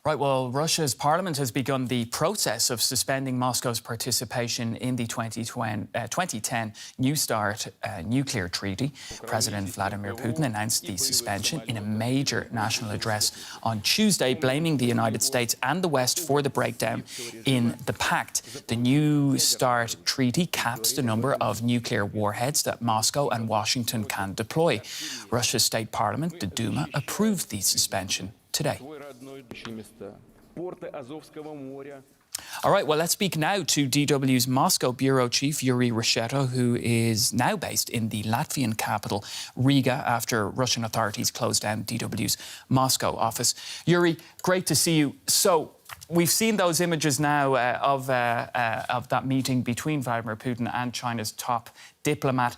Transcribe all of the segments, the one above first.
Right, well, Russia's parliament has begun the process of suspending Moscow's participation in the 2010 New START nuclear treaty. President Vladimir Putin announced the suspension in a major national address on Tuesday, blaming the United States and the West for the breakdown in the pact. The New START treaty caps the number of nuclear warheads that Moscow and Washington can deploy. Russia's state parliament, the Duma, approved the suspension today. All right, well, let's speak now to DW's Moscow bureau chief, Yuri Reshetto, who is now based in the Latvian capital, Riga, after Russian authorities closed down DW's Moscow office. Yuri, great to see you. So, we've seen those images now of that meeting between Vladimir Putin and China's top diplomat.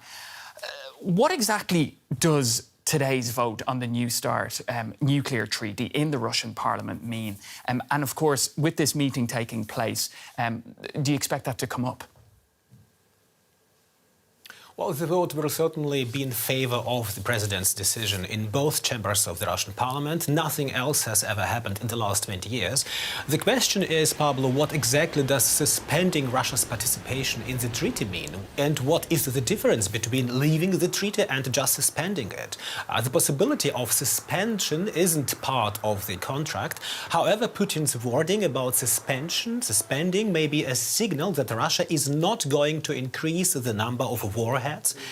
What exactly does today's vote on the New START nuclear treaty in the Russian parliament mean? And of course, with this meeting taking place, do you expect that to come up? Well, the vote will certainly be in favor of the president's decision in both chambers of the Russian parliament. Nothing else has ever happened in the last 20 years. The question is, Pablo, what exactly does suspending Russia's participation in the treaty mean? And what is the difference between leaving the treaty and just suspending it? The possibility of suspension isn't part of the contract. However, Putin's wording about suspending may be a signal that Russia is not going to increase the number of warheads,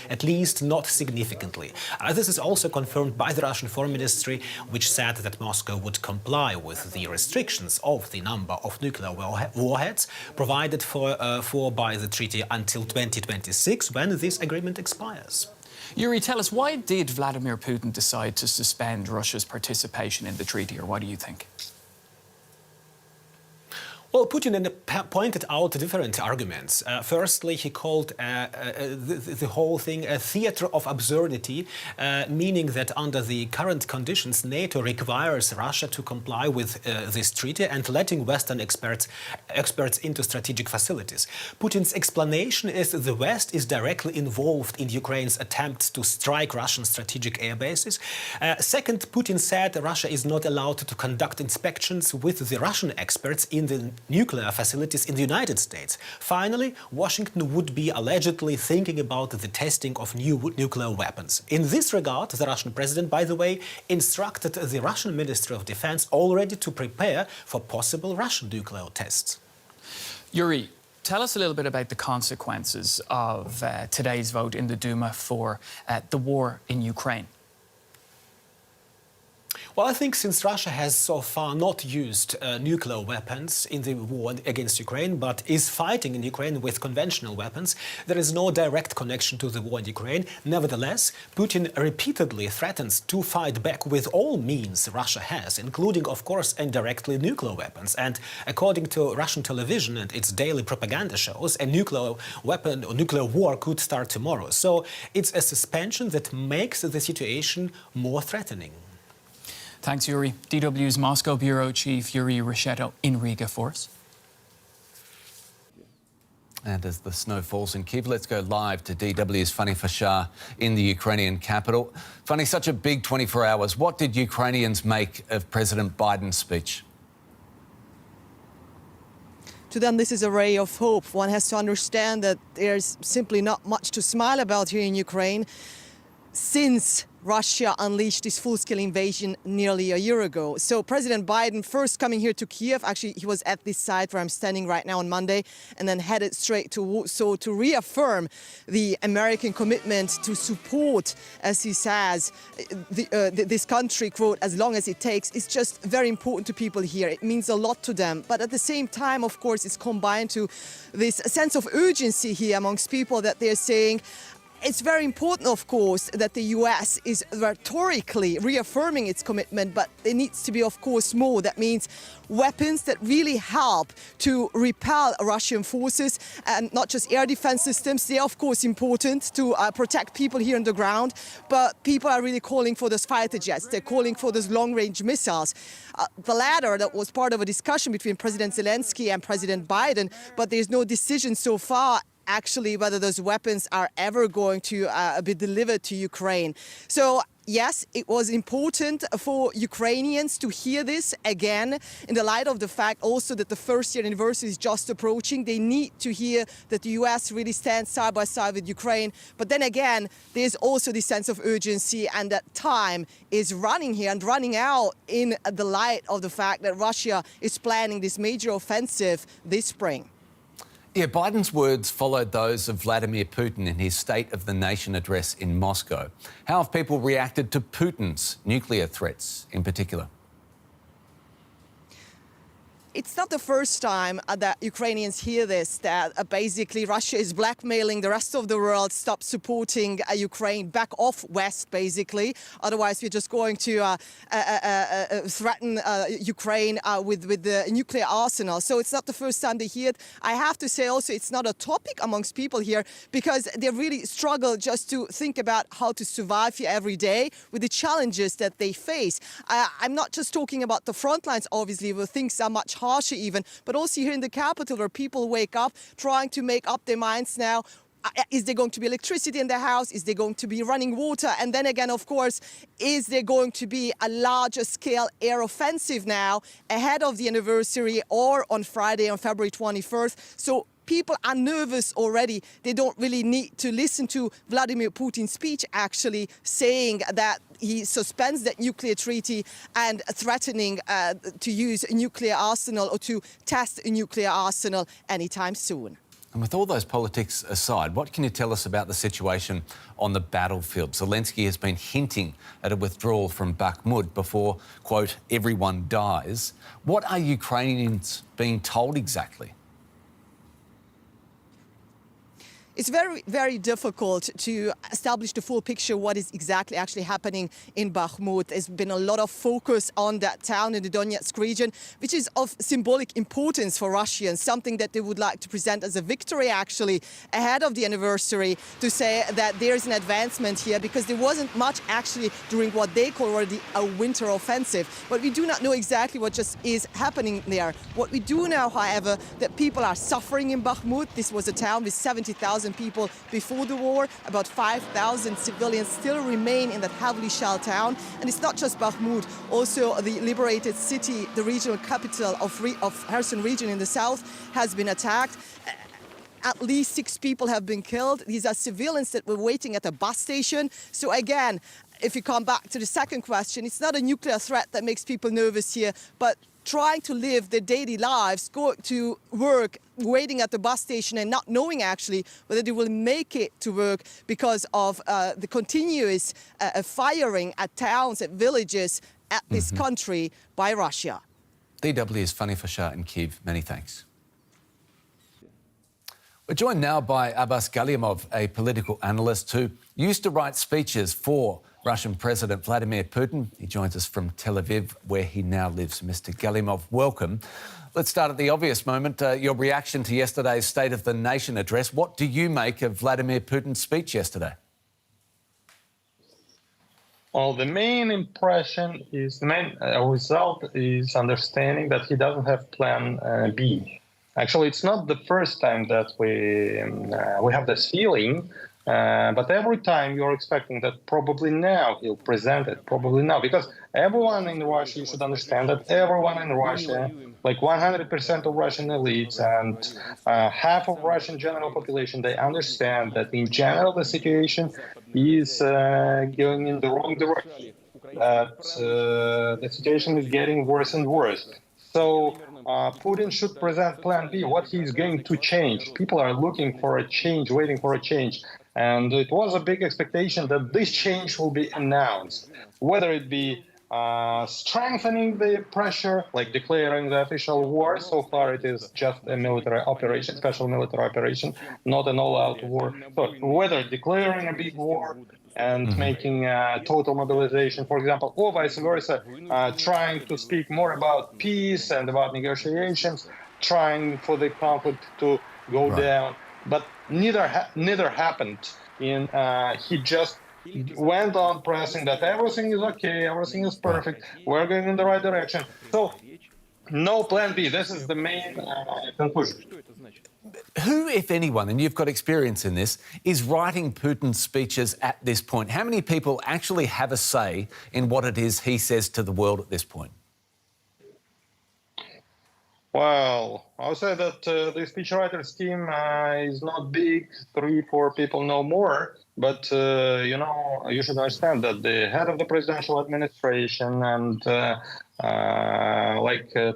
at least not significantly. This is also confirmed by the Russian Foreign Ministry, which said that Moscow would comply with the restrictions of the number of nuclear warheads provided for by the treaty until 2026, when this agreement expires. Yuri, tell us, why did Vladimir Putin decide to suspend Russia's participation in the treaty, or why do you think? Well, Putin pointed out different arguments. Firstly, he called the whole thing a theater of absurdity, meaning that under the current conditions, NATO requires Russia to comply with this treaty and letting Western experts into strategic facilities. Putin's explanation is that the West is directly involved in Ukraine's attempts to strike Russian strategic air bases. Second, Putin said Russia is not allowed to conduct inspections with the Russian experts in the nuclear facilities in the United States. Finally, Washington would be allegedly thinking about the testing of new nuclear weapons. In this regard, the Russian president, by the way, instructed the Russian Ministry of Defense already to prepare for possible Russian nuclear tests. Yuri, tell us a little bit about the consequences of today's vote in the Duma for the war in Ukraine. Well, I think since Russia has so far not used nuclear weapons in the war against Ukraine, but is fighting in Ukraine with conventional weapons, there is no direct connection to the war in Ukraine. Nevertheless, Putin repeatedly threatens to fight back with all means Russia has, including, of course, indirectly nuclear weapons. And according to Russian television and its daily propaganda shows, a nuclear weapon or nuclear war could start tomorrow. So it's a suspension that makes the situation more threatening. Thanks, Yuri. DW's Moscow bureau chief, Yuri Reshetto, in Riga for us. And as the snow falls in Kyiv, let's go live to DW's Fanny Fashar in the Ukrainian capital. Fanny, such a big 24 hours. What did Ukrainians make of President Biden's speech? To them, this is a ray of hope. One has to understand that there's simply not much to smile about here in Ukraine since Russia unleashed this full-scale invasion nearly a year ago. So President Biden first coming here to Kiev, actually he was at this site where I'm standing right now on Monday, and then headed straight to Warsaw to reaffirm the American commitment to support, as he says, this country, quote, as long as it takes. It's just very important to people here. It means a lot to them. But at the same time, of course, it's combined to this sense of urgency here amongst people that they're saying, it's very important, of course, that the US is rhetorically reaffirming its commitment, but there needs to be, of course, more. That means weapons that really help to repel Russian forces, and not just air defense systems. They are, of course, important to protect people here on the ground, but people are really calling for those fighter jets. They're calling for those long-range missiles. The latter, that was part of a discussion between President Zelensky and President Biden, but there's no decision so far actually whether those weapons are ever going to be delivered to Ukraine. So yes, it was important for Ukrainians to hear this again in the light of the fact also that the first year anniversary is just approaching. They need to hear that the US really stands side by side with Ukraine. But then again, there's also this sense of urgency and that time is running here and running out in the light of the fact that Russia is planning this major offensive this spring. Yeah, Biden's words followed those of Vladimir Putin in his State of the Nation address in Moscow. How have people reacted to Putin's nuclear threats in particular? It's not the first time that Ukrainians hear this, that basically Russia is blackmailing the rest of the world, stop supporting Ukraine, back off West, basically. Otherwise, we're just going to threaten Ukraine with the nuclear arsenal. So it's not the first time they hear it. I have to say also it's not a topic amongst people here because they really struggle just to think about how to survive here every day with the challenges that they face. I'm not just talking about the front lines, obviously, where things are much harsher even, but also here in the capital where people wake up trying to make up their minds now. Is there going to be electricity in the house? Is there going to be running water? And then again, of course, is there going to be a larger scale air offensive now ahead of the anniversary or on Friday, on February 21st? So people are nervous already. They don't really need to listen to Vladimir Putin's speech actually saying that he suspends that nuclear treaty and threatening to use a nuclear arsenal or to test a nuclear arsenal anytime soon. And with all those politics aside, what can you tell us about the situation on the battlefield? Zelensky has been hinting at a withdrawal from Bachmut before, quote, everyone dies. What are Ukrainians being told exactly? It's very, very difficult to establish the full picture of what is exactly actually happening in Bachmut. There's been a lot of focus on that town in the Donetsk region, which is of symbolic importance for Russians, something that they would like to present as a victory actually ahead of the anniversary, to say that there's an advancement here because there wasn't much actually during what they call already a winter offensive. But we do not know exactly what just is happening there. What we do know, however, that people are suffering in Bachmut. This was a town with 70,000 people before the war. About 5,000 civilians still remain in that heavily shelled town. And it's not just Bachmut, also the liberated city, the regional capital of Kherson region in the south has been attacked. At least 6 people have been killed. These are civilians that were waiting at a bus station. So again, if you come back to the second question, it's not a nuclear threat that makes people nervous here, but trying to live their daily lives, going to work, waiting at the bus station and not knowing actually whether they will make it to work because of the continuous firing at towns, at villages, at this country by Russia. DW's Fanny Fashar in Kyiv, many thanks. We're joined now by Abbas Galimov, a political analyst who used to write speeches for Russian President Vladimir Putin. He joins us from Tel Aviv, where he now lives. Mr. Galimov, welcome. Let's start at the obvious moment. Your reaction to yesterday's State of the Nation address. What do you make of Vladimir Putin's speech yesterday? Well, the main impression is, the main result is understanding that he doesn't have plan B. Actually, it's not the first time that we have this feeling. But every time you're expecting that probably now he'll present it, probably now, because everyone in Russia, you should understand that everyone in Russia, like 100% of Russian elites and half of Russian general population, they understand that in general the situation is going in the wrong direction, that the situation is getting worse and worse. So Putin should present plan B, what he's going to change. People are looking for a change, waiting for a change. And it was a big expectation that this change will be announced, whether it be strengthening the pressure, like declaring the official war. So far, it is just a military operation, special military operation, not an all-out war. So whether declaring a big war and making total mobilization, for example, or vice versa, trying to speak more about peace and about negotiations, trying for the conflict to go down. But neither happened. He just went on pressing that everything is okay, everything is perfect, we're going in the right direction. So No plan B. This is the main conclusion. Who, if anyone, and you've got experience in this, is writing Putin's speeches at this point? How many people actually have a say in what it is he says to the world at this point? Well, I would say that the speechwriters team is not big, 3-4 people, no more. But, you should understand that the head of the presidential administration and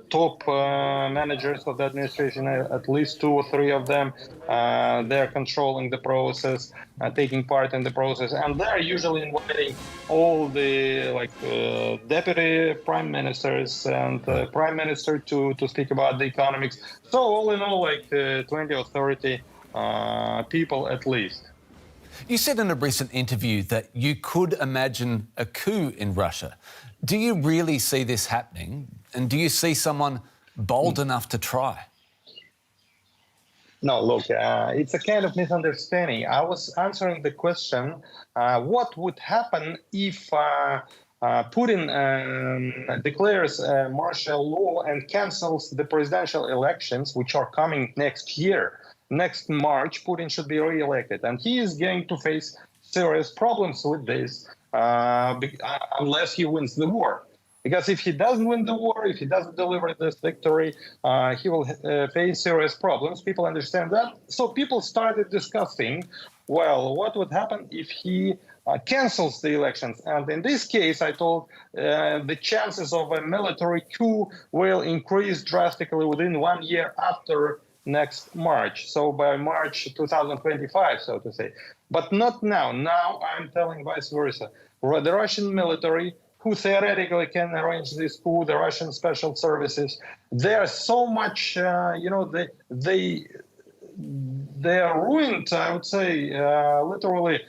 top managers of the administration, at least 2 or 3 of them, they're controlling the process, taking part in the process. And they're usually inviting all the deputy prime ministers and prime minister to speak about the economics. So all in all, 20 or 30 people at least. You said in a recent interview that you could imagine a coup in Russia. Do you really see this happening? And do you see someone bold enough to try? No, look, it's a kind of misunderstanding. I was answering the question, what would happen if Putin declares martial law and cancels the presidential elections, which are coming next year? Next March, Putin should be re-elected, and he is going to face serious problems with this unless he wins the war. Because if he doesn't win the war, if he doesn't deliver this victory, he will face serious problems. People understand that. So people started discussing, well, what would happen if he cancels the elections? And in this case, I told the chances of a military coup will increase drastically within 1 year after next March, so by March 2025, so to say. But not now. Now I'm telling vice versa. The Russian military, who theoretically can arrange this coup, the Russian special services, they are so much, they are ruined, I would say, literally.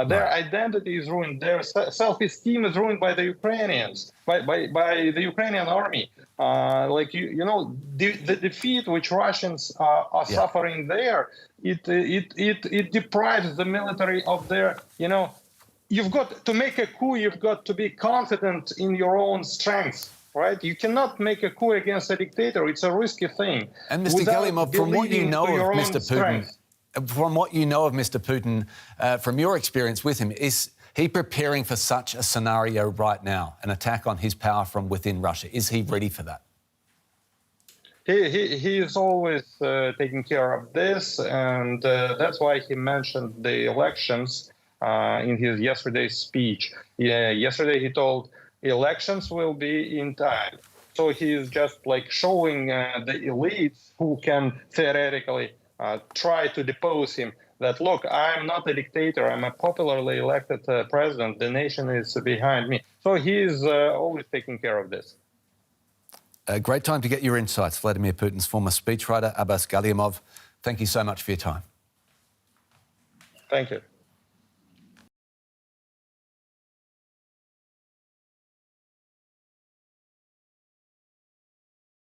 Their identity is ruined. Their self-esteem is ruined by the Ukrainians, by the Ukrainian army. The defeat which Russians are suffering there, it deprives the military of their, you've got to make a coup, you've got to be confident in your own strength. Right? You cannot make a coup against a dictator. It's a risky thing. And Mr. Galimov, from what you know of Mr. Putin, from your experience with him, is he preparing for such a scenario right now, an attack on his power from within Russia? Is he ready for that? He is always taking care of this, and that's why he mentioned the elections in his yesterday's speech. Yesterday he told elections will be in time. So he is just showing the elites who can theoretically try to depose him that, look, I'm not a dictator, I'm a popularly elected president, the nation is behind me. So he is always taking care of this. A great time to get your insights. Vladimir Putin's former speechwriter, Abbas Galimov, thank you so much for your time. Thank you.